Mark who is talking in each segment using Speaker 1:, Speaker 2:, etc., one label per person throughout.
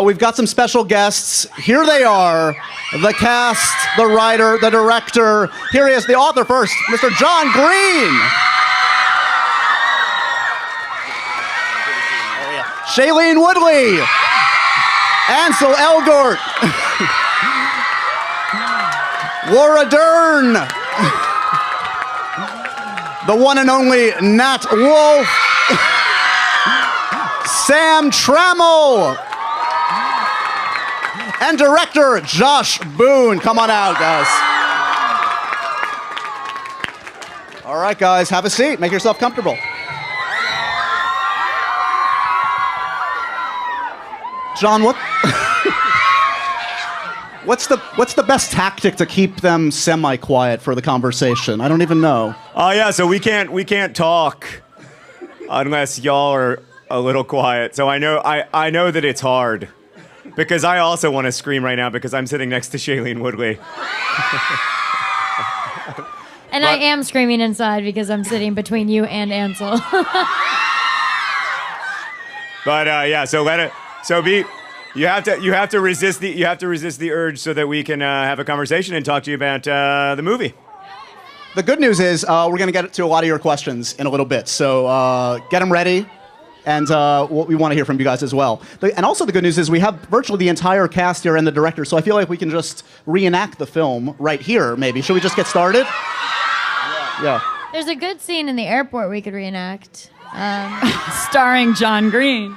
Speaker 1: We've got some special guests. Here they are, the cast, the writer, the director. Here he is, the author first, Mr. John Green. Shailene Woodley. Ansel Elgort. Laura Dern. The one and only Nat Wolff. Sam Trammell. And director Josh Boone. Come on out, guys. All right, guys, have a seat. Make yourself comfortable. John, what's the best tactic to keep them semi-quiet for the conversation? I don't even know.
Speaker 2: Yeah, so we can't talk unless y'all are a little quiet. So I know that it's hard. Because I also want to scream right now because I'm sitting next to Shailene Woodley.
Speaker 3: And I am screaming inside because I'm sitting between you and Ansel.
Speaker 2: But yeah, you have to resist the urge so that we can have a conversation and talk to you about the movie.
Speaker 1: The good news is we're going to get to a lot of your questions in a little bit. So get them ready. And we want to hear from you guys as well. And also the good news is we have virtually the entire cast here and the director, so I feel like we can just reenact the film right here, maybe. Should we just get started? Yeah.
Speaker 3: There's a good scene in the airport we could reenact.
Speaker 4: Starring John Green.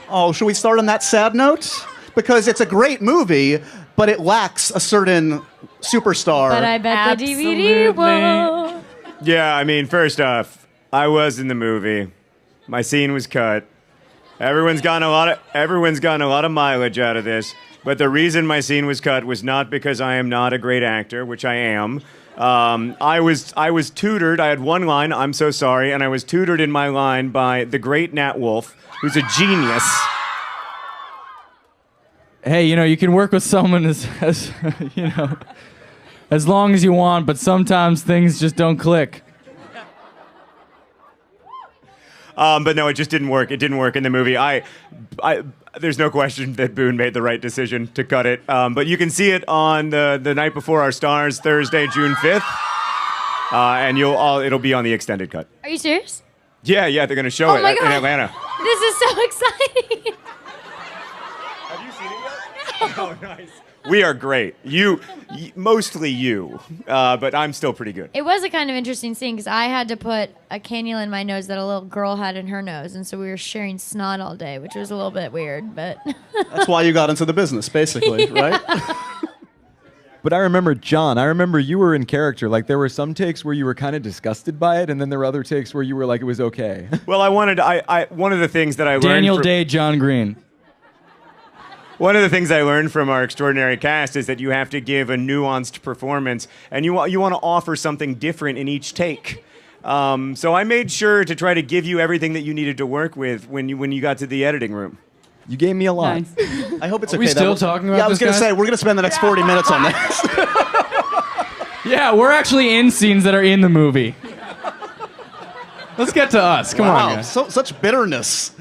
Speaker 1: Oh, should we start on that sad note? Because it's a great movie, but it lacks a certain superstar.
Speaker 3: But I bet the DVD won't.
Speaker 2: Yeah, I mean, first off, I was in the movie. My scene was cut. Everyone's gotten a lot of mileage out of this. But the reason my scene was cut was not because I am not a great actor, which I am. I was tutored. I had one line, "I'm so sorry," and I was tutored in my line by the great Nat Wolff, who's a genius.
Speaker 5: Hey, you can work with someone as as long as you want, but sometimes things just don't click.
Speaker 2: But no, it just didn't work. It didn't work in the movie. There's no question that Boone made the right decision to cut it. But you can see it on the Night Before Our Stars, Thursday, June 5th. And it'll be on the extended cut.
Speaker 3: Are you serious?
Speaker 2: Yeah, they're going to show it in Atlanta.
Speaker 3: This is so exciting.
Speaker 2: Have you seen it yet? Oh, nice. We are great. Mostly you, but I'm still pretty good.
Speaker 3: It was a kind of interesting scene because I had to put a cannula in my nose that a little girl had in her nose, and so we were sharing snot all day, which was a little bit weird, but...
Speaker 1: That's why you got into the business, basically, right?
Speaker 6: But I remember you were in character. Like, there were some takes where you were kind of disgusted by it, and then there were other takes where you were like, it was okay.
Speaker 2: Well, one of the things that I learned...
Speaker 5: Daniel Day, John Green.
Speaker 2: One of the things I learned from our extraordinary cast is that you have to give a nuanced performance, and you want to offer something different in each take. So I made sure to try to give you everything that you needed to work with when you got to the editing room.
Speaker 6: You gave me a lot.
Speaker 4: Nice.
Speaker 1: I hope it's okay.
Speaker 5: Are we still talking about
Speaker 1: I was
Speaker 5: this,
Speaker 1: going to
Speaker 5: guys?
Speaker 1: say, we're going to spend the next 40 minutes on this.
Speaker 5: Yeah, we're actually in scenes that are in the movie. Let's get to us. Come on, guys.
Speaker 1: Such bitterness.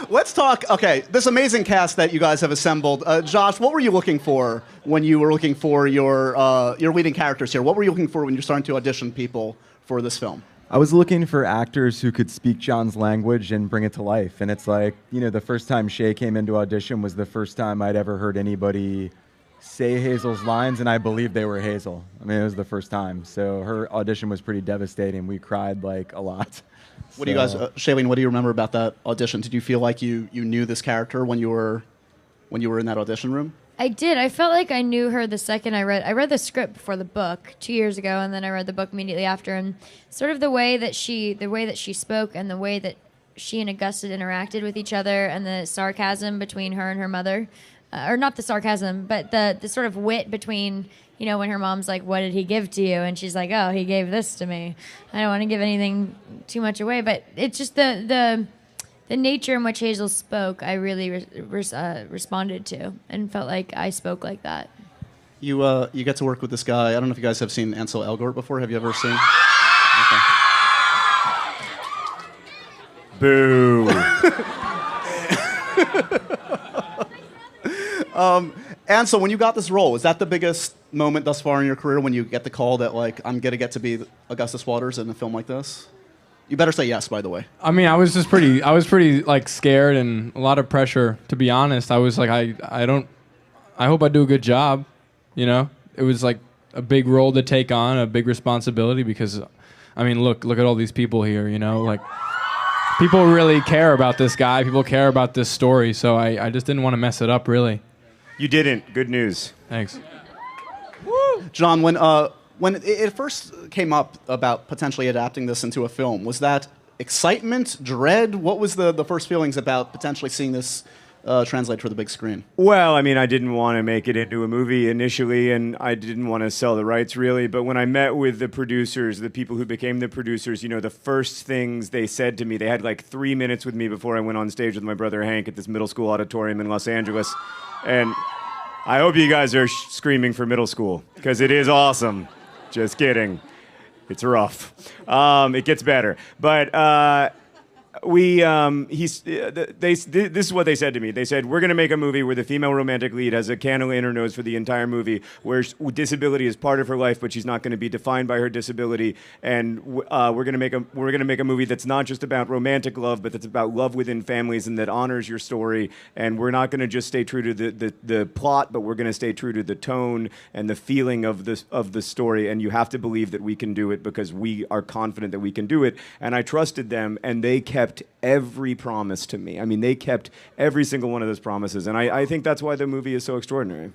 Speaker 1: Let's talk. Okay, this amazing cast that you guys have assembled. Josh, what were you looking for when you were looking for your leading characters here? What were you looking for when you're starting to audition people for this film?
Speaker 6: I was looking for actors who could speak John's language and bring it to life. And it's like, the first time Shay came into audition was the first time I'd ever heard anybody say Hazel's lines, and I believed they were Hazel. I mean, it was the first time. So her audition was pretty devastating. We cried like a lot.
Speaker 1: What do you guys, Shailene, what do you remember about that audition? Did you feel like you knew this character when you were in that audition room?
Speaker 3: I did. I felt like I knew her the second I read the script before the book 2 years ago, and then I read the book immediately after. And sort of the way that she spoke, and the way that she and Augusta interacted with each other, and the sarcasm between her and her mother, or not the sarcasm, but the sort of wit between, when her mom's like, "What did he give to you?" and she's like, "Oh, he gave this to me." I don't want to give anything too much away, but it's just the nature in which Hazel spoke, I really responded to and felt like I spoke like that.
Speaker 1: You get to work with this guy. I don't know if you guys have seen Ansel Elgort before. Have you ever seen? Okay.
Speaker 2: Boo.
Speaker 1: Ansel, when you got this role, was that the biggest moment thus far in your career when you get the call that, like, I'm going to get to be Augustus Waters in a film like this? You better say yes, by the way.
Speaker 7: I mean, I was pretty like scared and a lot of pressure, to be honest. I was like, I hope I do a good job, you know? It was like a big role to take on, a big responsibility because, I mean, look at all these people here, you know? Like, people really care about this guy. People care about this story, so I just didn't want to mess it up, really.
Speaker 2: You didn't. Good news.
Speaker 7: Thanks.
Speaker 1: John, when it first came up about potentially adapting this into a film, was that excitement, dread? What was the first feelings about potentially seeing this translate for the big screen?
Speaker 2: Well, I mean, I didn't want to make it into a movie initially, and I didn't want to sell the rights, really. But when I met with the producers, the people who became the producers, you know, the first things they said to me, they had like 3 minutes with me before I went on stage with my brother Hank at this middle school auditorium in Los Angeles. And I hope you guys are screaming for middle school, because it is awesome. Just kidding. It's rough. It gets better. But this is what they said to me. They said, we're going to make a movie where the female romantic lead has a candle in her nose for the entire movie, where disability is part of her life, but she's not going to be defined by her disability. And we're going to make a movie that's not just about romantic love, but that's about love within families and that honors your story. And we're not going to just stay true to the plot, but we're going to stay true to the tone and the feeling of the story. And you have to believe that we can do it because we are confident that we can do it. And I trusted them, and they kept every promise to me. I mean, they kept every single one of those promises, and I think that's why the movie is so extraordinary.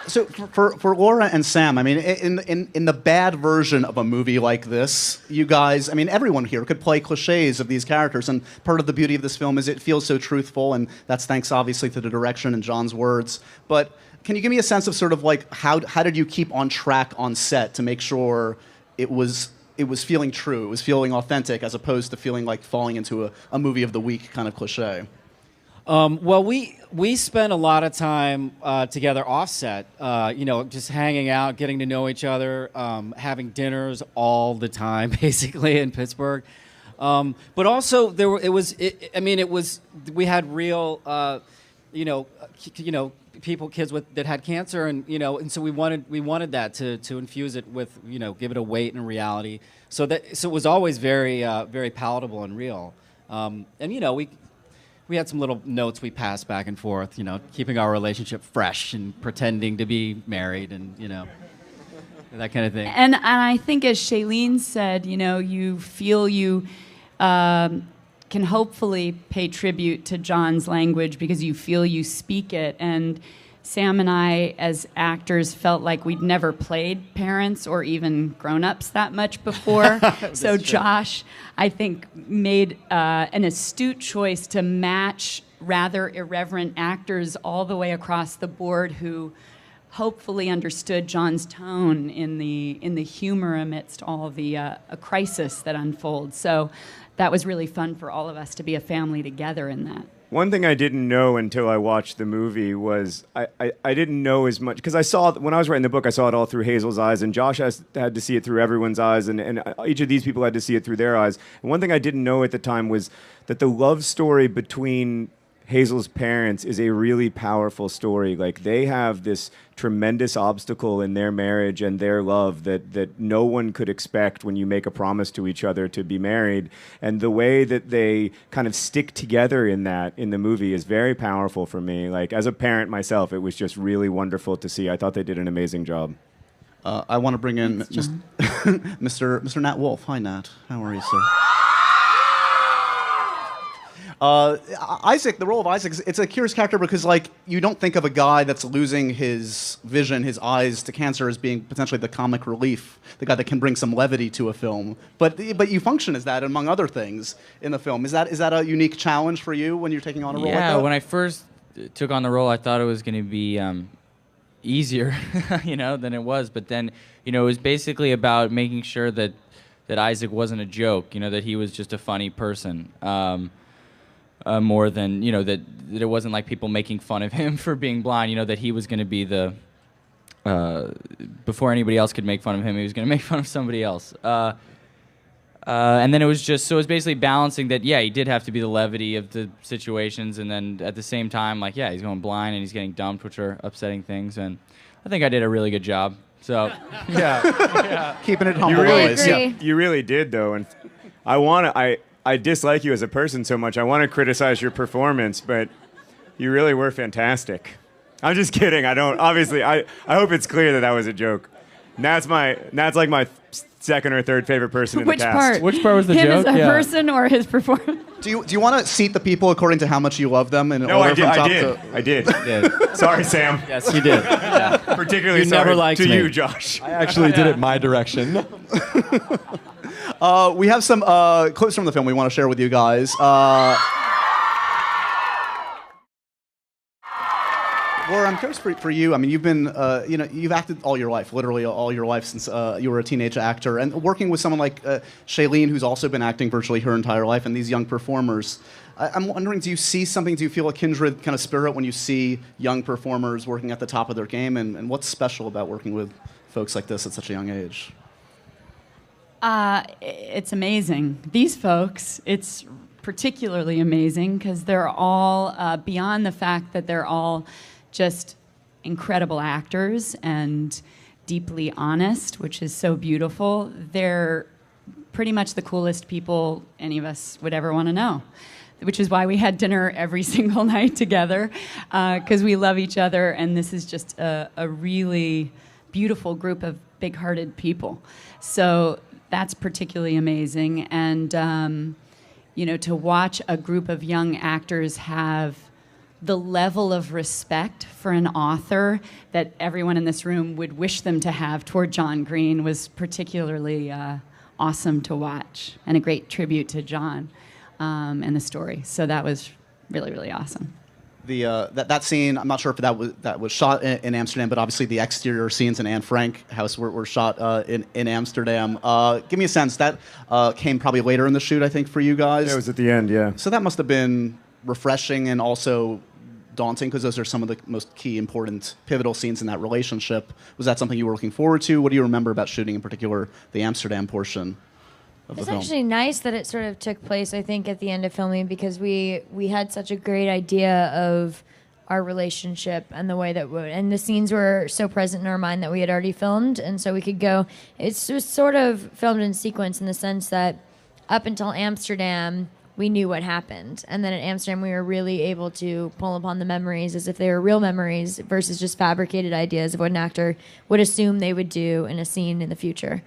Speaker 1: So for Laura and Sam, I mean, in the bad version of a movie like this, you guys, I mean, everyone here could play cliches of these characters, and part of the beauty of this film is it feels so truthful, and that's thanks obviously to the direction and John's words. But can you give me a sense of sort of like how did you keep on track on set to make sure it was feeling true, it was feeling authentic, as opposed to feeling like falling into a movie of the week kind of cliche?
Speaker 8: Well, we spent a lot of time together offset, you know, just hanging out, getting to know each other, having dinners all the time, basically, in Pittsburgh. But also, we had real, kids that had cancer, and so we wanted that to infuse it with, give it a weight and reality. So it was always very very palatable and real. We had some little notes we passed back and forth, keeping our relationship fresh and pretending to be married and, that kind of thing.
Speaker 4: And I think, as Shailene said, you feel you can hopefully pay tribute to John's language because you feel you speak it. And Sam and I, as actors, felt like we'd never played parents or even grown-ups that much before. So Josh, I think, made an astute choice to match rather irreverent actors all the way across the board who hopefully understood John's tone in the humor amidst all the a crisis that unfolds. So that was really fun for all of us to be a family together in that.
Speaker 2: One thing I didn't know until I watched the movie was I didn't know as much, because I saw, when I was writing the book, I saw it all through Hazel's eyes, and Josh had to see it through everyone's eyes, and each of these people had to see it through their eyes. And one thing I didn't know at the time was that the love story between Hazel's parents is a really powerful story. Like, they have this tremendous obstacle in their marriage and their love that no one could expect when you make a promise to each other to be married. And the way that they kind of stick together in the movie is very powerful for me. Like, as a parent myself, it was just really wonderful to see. I thought they did an amazing job.
Speaker 1: I want to bring in Mr. Nat Wolff. Hi, Nat. How are you, sir? Isaac, the role of Isaac, it's a curious character because, like, you don't think of a guy that's losing his vision, his eyes to cancer, as being potentially the comic relief, the guy that can bring some levity to a film. But you function as that, among other things, in the film. Is that a unique challenge for you when you're taking on a role like that?
Speaker 5: Yeah, when I first took on the role, I thought it was going to be easier, than it was. But then, it was basically about making sure that Isaac wasn't a joke, that he was just a funny person. More than, that it wasn't like people making fun of him for being blind, that he was going to be before anybody else could make fun of him, he was going to make fun of somebody else. And then it was basically balancing that, yeah, he did have to be the levity of the situations, and then at the same time, like, yeah, he's going blind and he's getting dumped, which are upsetting things, and I think I did a really good job. So, yeah.
Speaker 1: Keeping it humble.
Speaker 3: I
Speaker 1: always.
Speaker 3: agree.
Speaker 2: You really did, though, and I dislike you as a person so much. I want to criticize your performance, but you really were fantastic. I'm just kidding. I don't. Obviously, I hope it's clear that was a joke. Nat's like my second or third favorite person in
Speaker 4: Which
Speaker 2: the cast.
Speaker 4: part?
Speaker 7: Which part was the
Speaker 4: Him
Speaker 7: joke?
Speaker 4: as a
Speaker 7: Yeah.
Speaker 4: person or his performance?
Speaker 1: Do you want to seat the people according to how much you love them?
Speaker 2: No, I did. Sorry, Sam.
Speaker 8: Yes, you did. Yeah.
Speaker 2: Particularly
Speaker 8: You
Speaker 2: sorry
Speaker 8: never liked
Speaker 2: to
Speaker 8: me.
Speaker 2: you, Josh.
Speaker 6: I actually did it my direction.
Speaker 1: We have some clips from the film we want to share with you guys. Laura, I'm curious for you. I mean, you've been, you've acted all your life, literally all your life since you were a teenage actor, and working with someone like Shailene, who's also been acting virtually her entire life, and these young performers. I'm wondering, do you feel a kindred kind of spirit when you see young performers working at the top of their game, and what's special about working with folks like this at such a young age?
Speaker 4: It's amazing. These folks, it's particularly amazing because they're all, beyond the fact that they're all just incredible actors and deeply honest, which is so beautiful. They're pretty much the coolest people any of us would ever want to know, which is why we had dinner every single night together, because we love each other, and this is just a really beautiful group of big-hearted people. So that's particularly amazing. And, to watch a group of young actors have the level of respect for an author that everyone in this room would wish them to have toward John Green was particularly awesome to watch, and a great tribute to John and the story. So that was really, really awesome.
Speaker 1: That scene, I'm not sure if that was shot in Amsterdam, but obviously the exterior scenes in Anne Frank house were shot in Amsterdam. Give me a sense, that came probably later in the shoot, I think, for you guys.
Speaker 2: Yeah, it was at the end, yeah.
Speaker 1: So that must have been refreshing and also daunting, because those are some of the most key, important, pivotal scenes in that relationship. Was that something you were looking forward to? What do you remember about shooting, in particular, the Amsterdam portion of the
Speaker 3: It's
Speaker 1: film?
Speaker 3: actually nice that it sort of took place, I think, at the end of filming, because we had such a great idea of our relationship and the way that and the scenes were so present in our mind that we had already filmed, and so we could go. It was sort of filmed in sequence in the sense that up until Amsterdam, we knew what happened. And then at Amsterdam, we were really able to pull upon the memories as if they were real memories versus just fabricated ideas of what an actor would assume they would do in a scene in the future,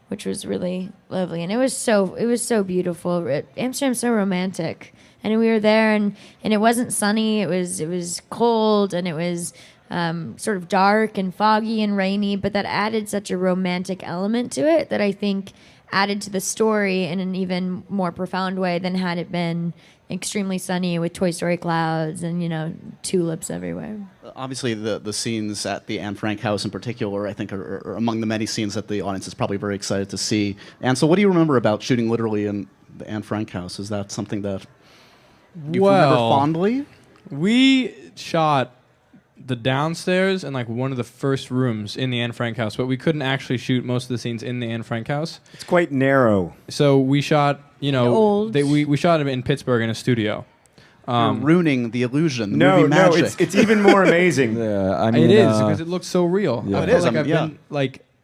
Speaker 3: which was really lovely. And it was so beautiful. Amsterdam's so romantic. And we were there, and it wasn't sunny. It was cold, and it was sort of dark and foggy and rainy, but that added such a romantic element to it that I think added to the story in an even more profound way than had it been extremely sunny with Toy Story clouds and, tulips everywhere.
Speaker 1: Obviously, the scenes at the Anne Frank house in particular, I think, are among the many scenes that the audience is probably very excited to see. And so what do you remember about shooting literally in the Anne Frank house? Is that something that you remember fondly?
Speaker 7: We shot the downstairs and one of the first rooms in the Anne Frank house, but we couldn't actually shoot most of the scenes in the Anne Frank house.
Speaker 2: It's quite narrow.
Speaker 7: So we shot,
Speaker 3: Old.
Speaker 7: we shot it in Pittsburgh in a studio.
Speaker 1: You're ruining the illusion, the
Speaker 2: No,
Speaker 1: movie magic.
Speaker 2: it's even more amazing.
Speaker 6: Yeah, I mean,
Speaker 7: It is because it looks so real.
Speaker 6: Yeah.
Speaker 7: I
Speaker 1: It
Speaker 7: feel
Speaker 1: is,
Speaker 7: like
Speaker 1: I
Speaker 7: I've
Speaker 1: mean,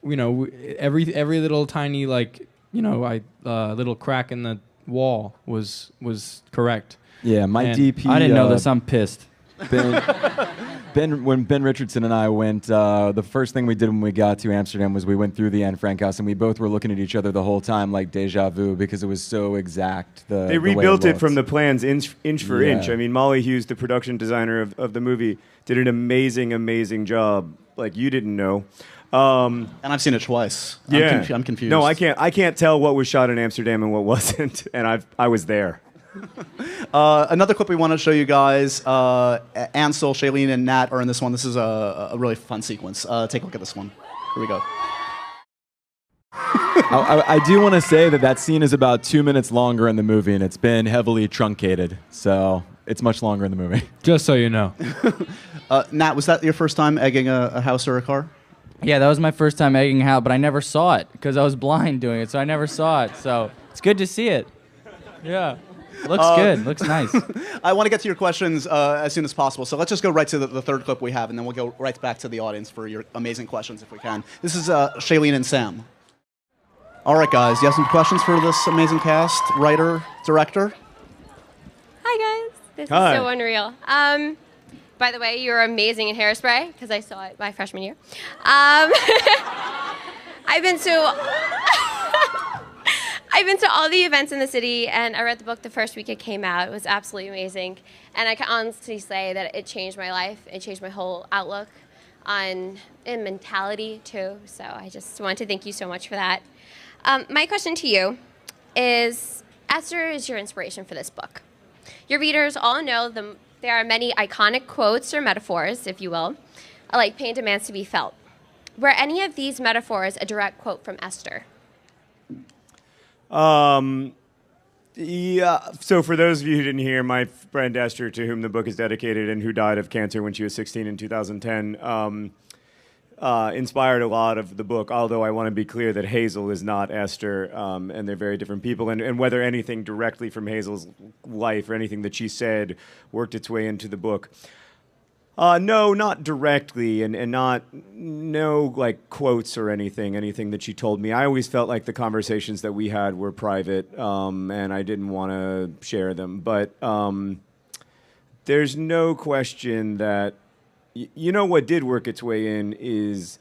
Speaker 7: been every little tiny little crack in the wall was correct.
Speaker 6: yeah, my
Speaker 7: And
Speaker 6: DP.
Speaker 5: I didn't know this. I'm pissed.
Speaker 6: When Ben Richardson and I went, the first thing we did when we got to Amsterdam was we went through the Anne Frank house, and we both were looking at each other the whole time like deja vu, because it was so exact.
Speaker 2: They rebuilt it from the plans inch for
Speaker 6: Yeah.
Speaker 2: inch. I mean, Molly Hughes, the production designer of the movie, did an amazing job. Like you didn't know.
Speaker 1: And I've seen it twice.
Speaker 2: Yeah,
Speaker 1: I'm confused.
Speaker 2: No, I can't tell what was shot in Amsterdam and what wasn't, and I was there.
Speaker 1: Another clip we want to show you guys. Ansel, Shailene, and Nat are in this one. This is a really fun sequence. Take a look at this one. Here we go.
Speaker 6: I do want to say that scene is about 2 minutes longer in the movie, and it's been heavily truncated, so it's much longer in the movie.
Speaker 7: Just so you know.
Speaker 1: Nat, was that your first time egging a house or a car?
Speaker 5: Yeah, that was my first time egging out, but I never saw it because I was blind doing it, so I never saw it. So it's good to see it. Yeah. Looks good. Looks nice.
Speaker 1: I want to get to your questions as soon as possible, so let's just go right to the third clip we have, and then we'll go right back to the audience for your amazing questions if we can. This is Shailene and Sam. All right, guys, you have some questions for this amazing cast, writer, director?
Speaker 9: Hi, guys. This
Speaker 2: Hi.
Speaker 9: is so unreal. By the way, you're amazing in Hairspray, because I saw it my freshman year. I've been to all the events in the city, and I read the book the first week it came out. It was absolutely amazing. And I can honestly say that it changed my life. It changed my whole outlook and mentality, too. So I just want to thank you so much for that. My question to you is, Esther is your inspiration for this book. Your readers all know there are many iconic quotes or metaphors, if you will, like pain demands to be felt. Were any of these metaphors a direct quote from Esther?
Speaker 2: Yeah. So for those of you who didn't hear, my friend Esther, to whom the book is dedicated and who died of cancer when she was 16 in 2010, inspired a lot of the book, although I want to be clear that Hazel is not Esther, and they're very different people. And whether anything directly from Hazel's life or anything that she said worked its way into the book. No, not directly, and no like quotes or anything that she told me. I always felt like the conversations that we had were private, and I didn't want to share them. But there's no question that, you know, what did work its way in is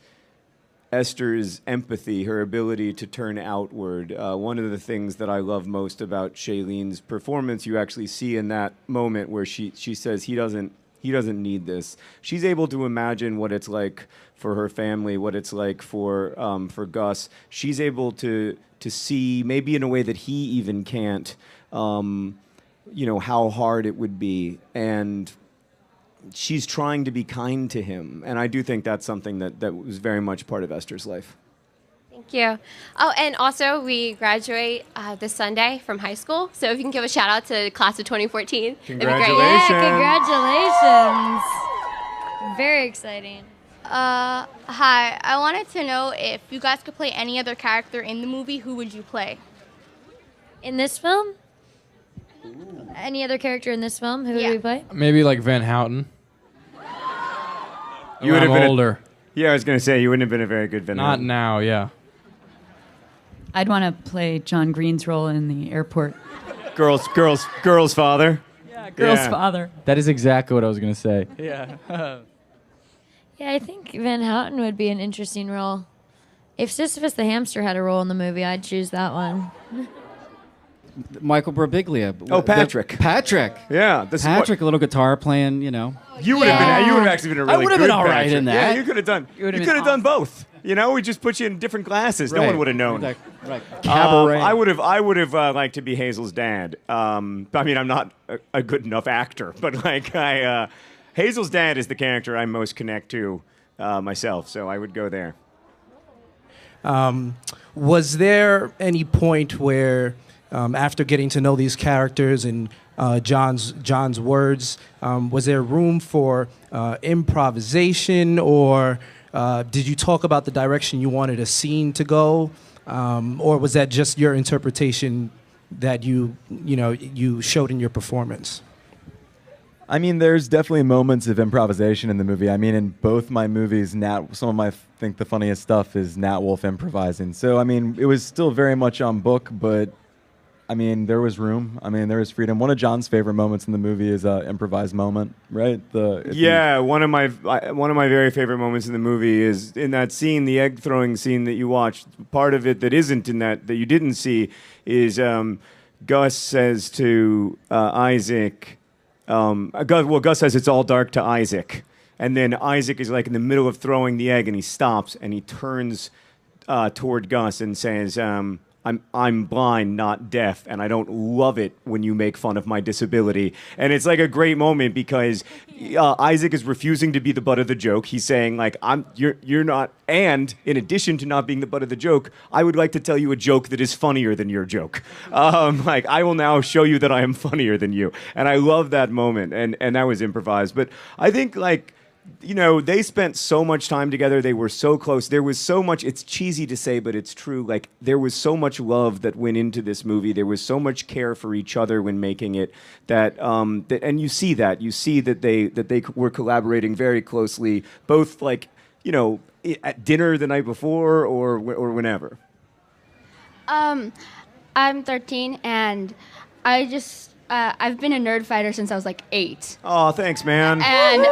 Speaker 2: Esther's empathy, her ability to turn outward. One of the things that I love most about Shailene's performance, you actually see in that moment where she says he doesn't need this. She's able to imagine what it's like for her family, what it's like for Gus. She's able to see, maybe in a way that he even can't, how hard it would be. And she's trying to be kind to him. And I do think that's something that was very much part of Esther's life.
Speaker 9: Thank you. Oh, and also we graduate this Sunday from high school. So if you can give a shout out to the class of 2014, that'd be great.
Speaker 2: Congratulations.
Speaker 3: Yeah, congratulations. Very exciting.
Speaker 10: Hi. I wanted to know if you guys could play any other character in the movie, who would you play?
Speaker 3: In this film? Any other character in this film? Who would we play?
Speaker 7: Maybe like Van Houten.
Speaker 2: You would have been
Speaker 7: older.
Speaker 2: Yeah, I was going to say, you wouldn't have been a very good Van
Speaker 7: Not
Speaker 2: Houten.
Speaker 7: now, yeah.
Speaker 4: I'd want to play John Green's role in the airport.
Speaker 2: Girl's father.
Speaker 4: Yeah, girl's
Speaker 2: Yeah.
Speaker 4: father.
Speaker 5: That is exactly what I was going to say.
Speaker 4: Yeah.
Speaker 3: Yeah, I think Van Houten would be an interesting role. If Sisyphus the hamster had a role in the movie, I'd choose that one.
Speaker 8: Michael Birbiglia.
Speaker 2: Oh, Patrick.
Speaker 8: Patrick.
Speaker 2: Yeah.
Speaker 8: Patrick, a little guitar playing, you know.
Speaker 2: You would have been. You would have actually been a really
Speaker 8: I would have
Speaker 2: good
Speaker 8: been all right
Speaker 2: Patrick.
Speaker 8: in that.
Speaker 2: Yeah, you could have done.
Speaker 8: You
Speaker 2: You
Speaker 8: would have
Speaker 2: could
Speaker 8: been
Speaker 2: have done both. You know, we just put you in different classes. No
Speaker 8: Right.
Speaker 2: one would have known.
Speaker 8: Right. Cabaret.
Speaker 2: I would have liked to be Hazel's dad. I mean, I'm not a good enough actor, but Hazel's dad is the character I most connect to myself. So I would go there.
Speaker 11: Was there any point where, after getting to know these characters and John's words, was there room for improvisation, or did you talk about the direction you wanted a scene to go, or was that just your interpretation that you showed in your performance?
Speaker 6: I mean, there's definitely moments of improvisation in the movie. I mean, in both my movies, some of I think the funniest stuff is Nat Wolff improvising. So, I mean, it was still very much on book, but, I mean, there was room. I mean, there was freedom. One of John's favorite moments in the movie is an improvised moment, right?
Speaker 2: One of my very favorite moments in the movie is in that scene, the egg throwing scene that you watched. Part of it that isn't in that you didn't see is Gus says to Isaac. Gus says it's all dark to Isaac, and then Isaac is like in the middle of throwing the egg, and he stops and he turns toward Gus and says, "I'm blind, not deaf, and I don't love it when you make fun of my disability." And it's like a great moment because Isaac is refusing to be the butt of the joke. He's saying like, you're not, and in addition to not being the butt of the joke, I would like to tell you a joke that is funnier than your joke. Like, I will now show you that I am funnier than you. And I love that moment, and that was improvised. But I think like you know, they spent so much time together. They were so close. There was so much, it's cheesy to say, but it's true. Like, there was so much love that went into this movie. There was so much care for each other when making it that, and you see that. You see that they were collaborating very closely, both like, you know, at dinner the night before or whenever.
Speaker 10: I'm 13, and I've been a nerd fighter since I was like 8.
Speaker 2: Oh, thanks, man.
Speaker 10: And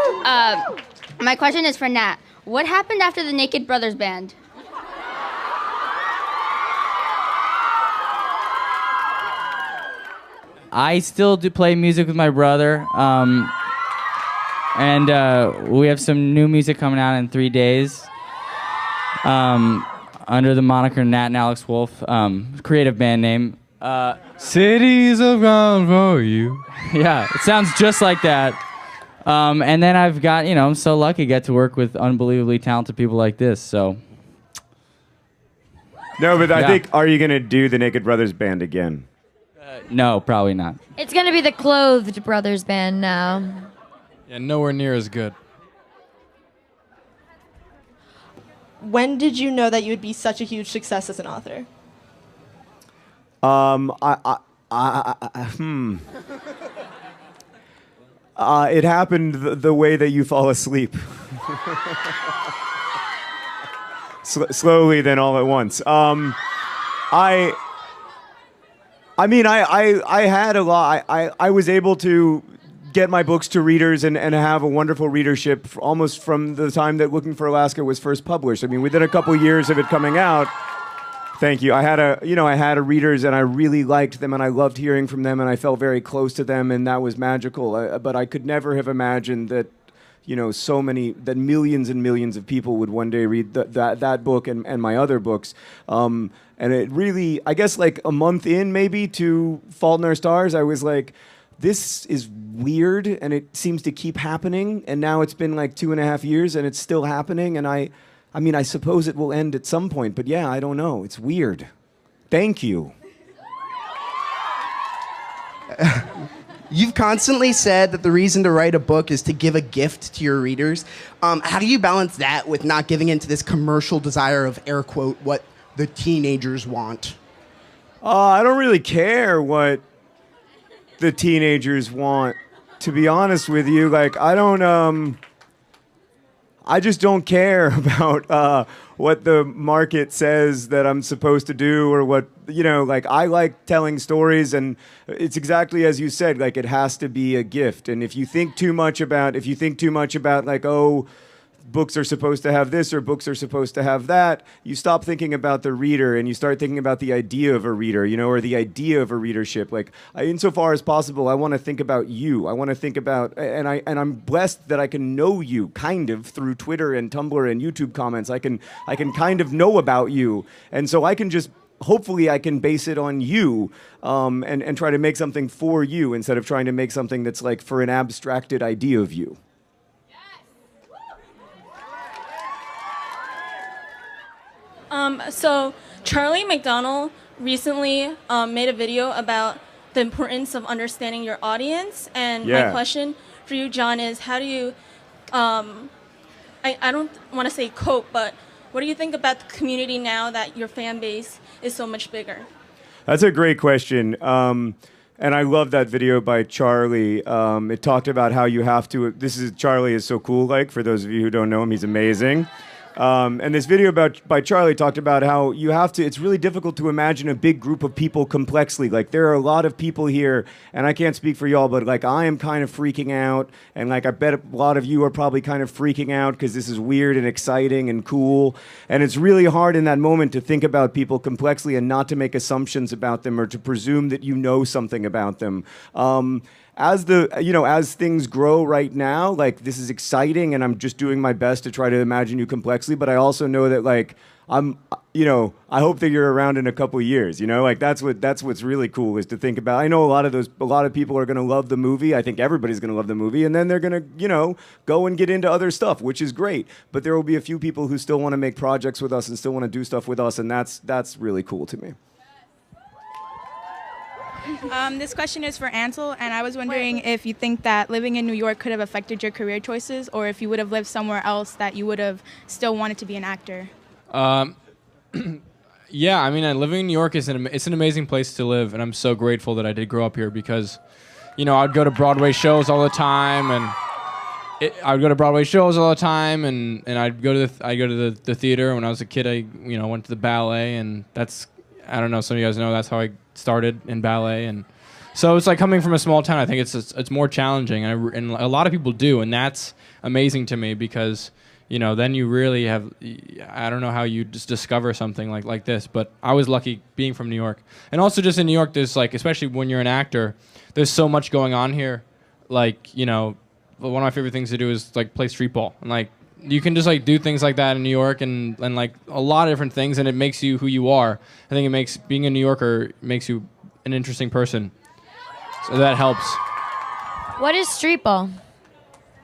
Speaker 10: my question is for Nat. What happened after the Naked Brothers band?
Speaker 5: I still do play music with my brother, and we have some new music coming out in 3 days. Under the moniker Nat and Alex Wolff, creative band name.
Speaker 7: Cities of gone for you.
Speaker 5: Yeah, it sounds just like that. And then I've got, you know, I'm so lucky to get to work with unbelievably talented people like this. So.
Speaker 2: No, but I
Speaker 5: Yeah.
Speaker 2: think, are you going to do the Naked Brothers band again?
Speaker 5: No, probably not.
Speaker 3: It's gonna be the Clothed Brothers band now.
Speaker 7: Yeah, nowhere near as good.
Speaker 12: When did you know that you would be such a huge success as an author?
Speaker 2: It happened the way that you fall asleep. Slowly, then all at once. I had a lot. I was able to get my books to readers and have a wonderful readership almost from the time that Looking for Alaska was first published. I mean, within a couple years of it coming out. Thank you. I had a readers, and I really liked them, and I loved hearing from them, and I felt very close to them, and that was magical. But I could never have imagined that, you know, that millions and millions of people would one day read that book and my other books. And it really, I guess, like a month in maybe to Fault in Our Stars, I was like, this is weird, and it seems to keep happening. And now it's been like 2.5 years, and it's still happening. And I mean, I suppose it will end at some point, but yeah, I don't know. It's weird. Thank you.
Speaker 13: You've constantly said that the reason to write a book is to give a gift to your readers. How do you balance that with not giving into this commercial desire of, air quote, what the teenagers want?
Speaker 2: I don't really care what the teenagers want, to be honest with you. Like, I just don't care about what the market says that I'm supposed to do, or what, you know, like, I like telling stories, and it's exactly as you said, like, it has to be a gift. And if you think too much about like, oh, books are supposed to have this or books are supposed to have that, you stop thinking about the reader and you start thinking about the idea of a reader, you know, or the idea of a readership. Like, insofar as possible, I want to think about you. I want to think about, and I'm blessed that I can know you kind of through Twitter and Tumblr and YouTube comments. I can kind of know about you, and so I can just, hopefully I can base it on you, and try to make something for you instead of trying to make something that's like for an abstracted idea of you.
Speaker 12: So Charlie McDonnell recently made a video about the importance of understanding your audience. And my question for you, John, is how do you, I don't want to say cope, but what do you think about the community now that your fan base is so much bigger?
Speaker 2: That's a great question. And I love that video by Charlie. It talked about how you have to, Charlie is so cool, like, for those of you who don't know him, he's amazing. And this video by Charlie talked about how it's really difficult to imagine a big group of people complexly. Like, there are a lot of people here, and I can't speak for y'all, but like, I am kind of freaking out, and like, I bet a lot of you are probably kind of freaking out because this is weird and exciting and cool. And it's really hard in that moment to think about people complexly and not to make assumptions about them or to presume that you know something about them. As things grow right now, like, this is exciting, and I'm just doing my best to try to imagine you complexly, but I also know that, like, I hope that you're around in a couple years, you know? Like, that's what's really cool, is to think about. I know a lot of people are going to love the movie. I think everybody's going to love the movie, and then they're going to, go and get into other stuff, which is great. But there will be a few people who still want to make projects with us and still want to do stuff with us, and that's really cool to me.
Speaker 14: This question is for Ansel, and I was wondering if you think that living in New York could have affected your career choices, or if you would have lived somewhere else that you would have still wanted to be an actor.
Speaker 7: Yeah, I mean, living in New York it's an amazing place to live, and I'm so grateful that I did grow up here because, I'd go to Broadway shows all the time, and I'd go to Broadway shows all the time, and I'd go to the theater. When I was a kid, I went to the ballet, and that's, I don't know, some of you guys know that's how I started in ballet, and so it's like coming from a small town. I think it's more challenging, and a lot of people do, and that's amazing to me because then you really have, I don't know how you just discover something like this, but I was lucky being from New York, and also just in New York, there's like, especially when you're an actor, there's so much going on here, like one of my favorite things to do is like play street ball, and like you can just like do things like that in New York and like a lot of different things, and it makes you who you are. I think it makes being a New Yorker makes you an interesting person, so that helps.
Speaker 3: What is street ball?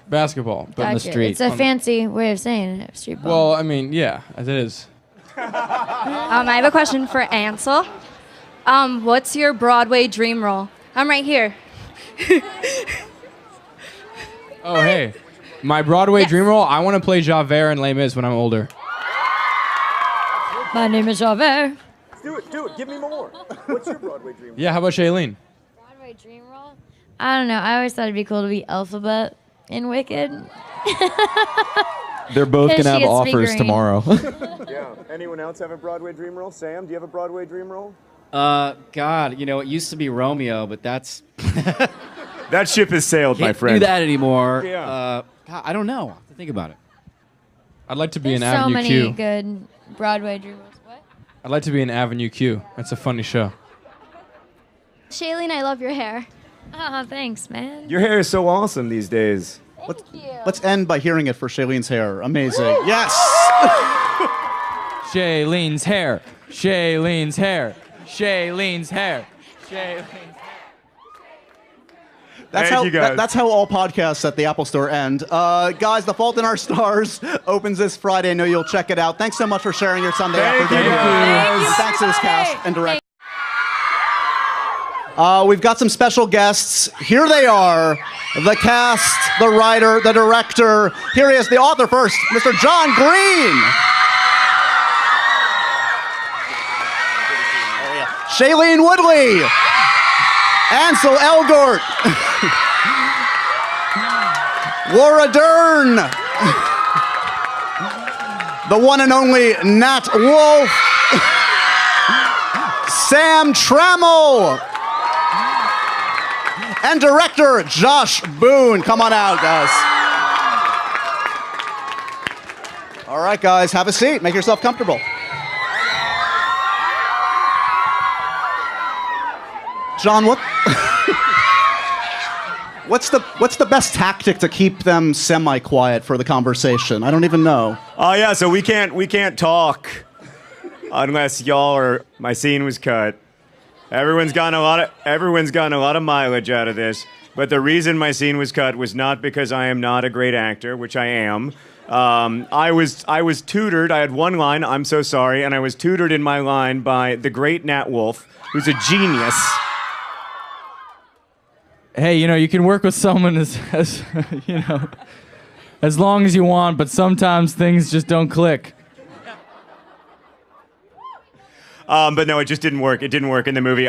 Speaker 7: Basketball, but in the
Speaker 3: Gotcha.
Speaker 7: street.
Speaker 3: It's a fancy way of saying it, street ball.
Speaker 7: Well, I mean, yeah, it is.
Speaker 15: I have a question for Ansel. What's your Broadway dream role? I'm right here.
Speaker 7: Oh, hey. My Broadway dream role, I want to play Javert in Les Mis when I'm older.
Speaker 3: My name is Javert.
Speaker 2: Do it. Give me more. What's your Broadway dream role?
Speaker 7: Yeah, how about Shailene?
Speaker 3: Broadway dream role? I don't know. I always thought it'd be cool to be Alphabet in Wicked.
Speaker 6: They're both going to have offers
Speaker 3: green.
Speaker 6: tomorrow.
Speaker 2: Yeah. Anyone else have a Broadway dream role? Sam, do you have a Broadway dream role?
Speaker 8: God, it used to be Romeo, but that's...
Speaker 2: That ship has sailed, my
Speaker 8: Can't
Speaker 2: friend.
Speaker 8: do that anymore.
Speaker 2: Yeah.
Speaker 8: God, I don't know. I have to think about it.
Speaker 7: I'd like to be
Speaker 3: There's
Speaker 7: an
Speaker 3: so
Speaker 7: Avenue
Speaker 3: many
Speaker 7: Q.
Speaker 3: good Broadway dream roles. What?
Speaker 7: I'd like to be an Avenue Q. That's a funny show.
Speaker 10: Shailene, I love your hair.
Speaker 3: Oh, thanks, man.
Speaker 2: Your hair is so awesome these days.
Speaker 1: Let's end by hearing it for Shailene's hair. Amazing. Yes.
Speaker 5: Shailene's hair. Shailene's hair. Shailene's hair. Shailene's hair.
Speaker 1: That's that's how all podcasts at the Apple Store end. Guys, The Fault in Our Stars opens this Friday. I know you'll check it out. Thanks so much for sharing your Sunday afternoon. Thanks to this cast and director. We've got some special guests. Here they are. The cast, the writer, the director. Here he is, the author first, Mr. John Green. Shailene Woodley. Ansel Elgort. Laura Dern. The one and only Nat Wolff. Sam Trammell. And director Josh Boone. Come on out, guys. All right, guys, have a seat. Make yourself comfortable. John, what's the best tactic to keep them semi-quiet for the conversation? I don't even know.
Speaker 2: Oh yeah, so we can't talk unless y'all are. My scene was cut. Everyone's gotten a lot of mileage out of this. But the reason my scene was cut was not because I am not a great actor, which I am. I was tutored. I had one line. I'm so sorry, and I was tutored in my line by the great Nat Wolff, who's a genius.
Speaker 5: Hey, you can work with someone as as long as you want, but sometimes things just don't click.
Speaker 2: But no, it just didn't work. It didn't work in the movie.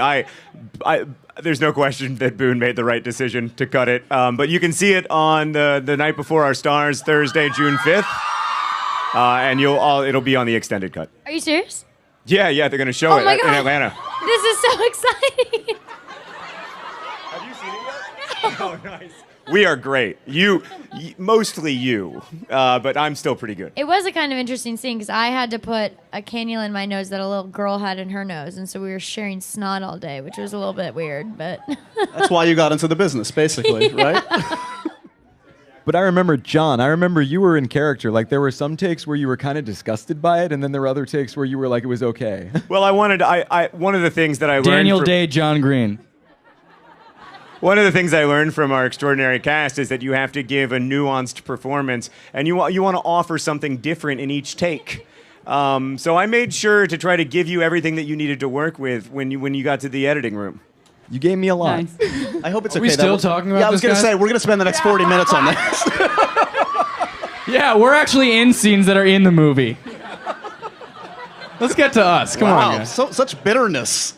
Speaker 2: There's no question that Boone made the right decision to cut it. But you can see it on the Night Before Our Stars, Thursday, June 5th. And it'll be on the extended cut.
Speaker 3: Are you serious?
Speaker 2: Yeah, they're going to show it
Speaker 3: my
Speaker 2: in
Speaker 3: God.
Speaker 2: Atlanta.
Speaker 3: This is so exciting.
Speaker 2: Have you seen it yet? Oh, nice. We are great. Mostly you, but I'm still pretty good.
Speaker 3: It was a kind of interesting scene because I had to put a cannula in my nose that a little girl had in her nose, and so we were sharing snot all day, which was a little bit weird, but...
Speaker 1: That's why you got into the business, basically, right?
Speaker 6: But I remember, John, you were in character. Like, there were some takes where you were kind of disgusted by it, and then there were other takes where you were like, it was okay.
Speaker 2: Well, one of the things that I learned...
Speaker 5: Daniel Day, John Green.
Speaker 2: One of the things I learned from our extraordinary cast is that you have to give a nuanced performance, and you want to offer something different in each take. So I made sure to try to give you everything that you needed to work with when you got to the editing room.
Speaker 6: You gave me a lot.
Speaker 4: Nice.
Speaker 1: I hope it's
Speaker 7: Are
Speaker 1: okay.
Speaker 7: we still talking about
Speaker 1: Yeah, I was
Speaker 7: this,
Speaker 1: going to
Speaker 7: guys?
Speaker 1: say, we're going to spend the next 40 minutes on this.
Speaker 7: Yeah, we're actually in scenes that are in the movie. Let's get to us. Come on, guys.
Speaker 1: Such bitterness.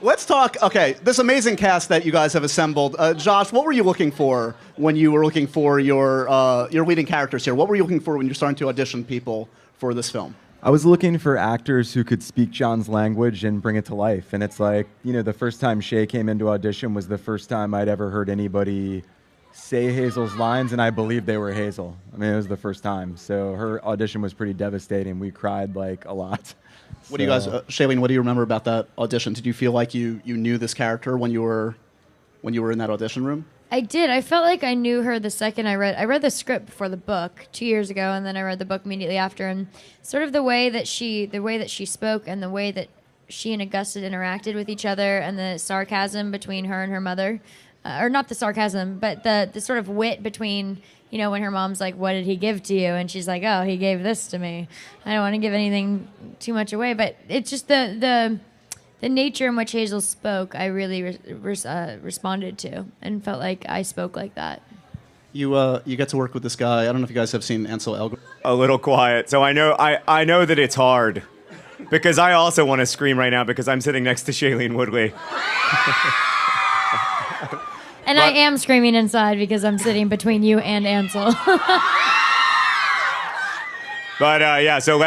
Speaker 1: Let's talk. Okay, this amazing cast that you guys have assembled. Josh, what were you looking for when you were looking for your leading characters here? What were you looking for when you're starting to audition people for this film?
Speaker 6: I was looking for actors who could speak John's language and bring it to life. And it's like, the first time Shay came into audition was the first time I'd ever heard anybody say Hazel's lines, and I believed they were Hazel. I mean, it was the first time. So her audition was pretty devastating. We cried like a lot.
Speaker 1: What do you guys, Shailene, what do you remember about that audition? Did you feel like you knew this character when you were in that audition room?
Speaker 3: I did. I felt like I knew her the second I read the script for the book 2 years ago, and then I read the book immediately after. And sort of the way that she spoke and the way that she and Augusta interacted with each other, and the sarcasm between her and her mother, or not the sarcasm, but the sort of wit between, when her mom's like, "What did he give to you?" and she's like, "Oh, he gave this to me." I don't want to give anything too much away, but it's just the nature in which Hazel spoke, I really responded to and felt like I spoke like that.
Speaker 1: You get to work with this guy. I don't know if you guys have seen Ansel Elgort.
Speaker 2: A little quiet. So I know that it's hard because I also want to scream right now because I'm sitting next to Shailene Woodley.
Speaker 3: And I am screaming inside because I'm sitting between you and Ansel.
Speaker 2: But yeah, so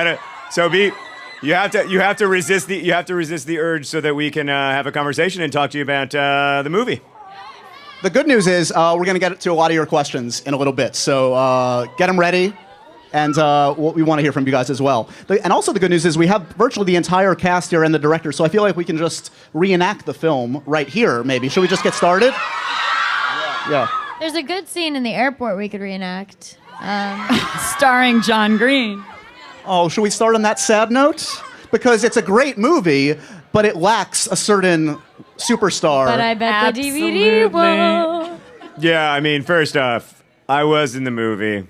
Speaker 2: you have to resist the urge so that we can have a conversation and talk to you about the movie.
Speaker 1: The good news is we're going to get to a lot of your questions in a little bit. So get them ready, and we want to hear from you guys as well. And also the good news is we have virtually the entire cast here and the director, so I feel like we can just reenact the film right here, maybe. Should we just get started? Yeah.
Speaker 3: There's a good scene in the airport we could reenact.
Speaker 4: Starring John Green.
Speaker 1: Oh, should we start on that sad note? Because it's a great movie, but it lacks a certain superstar.
Speaker 3: But I bet the DVD will.
Speaker 2: Yeah, I mean, first off, I was in the movie.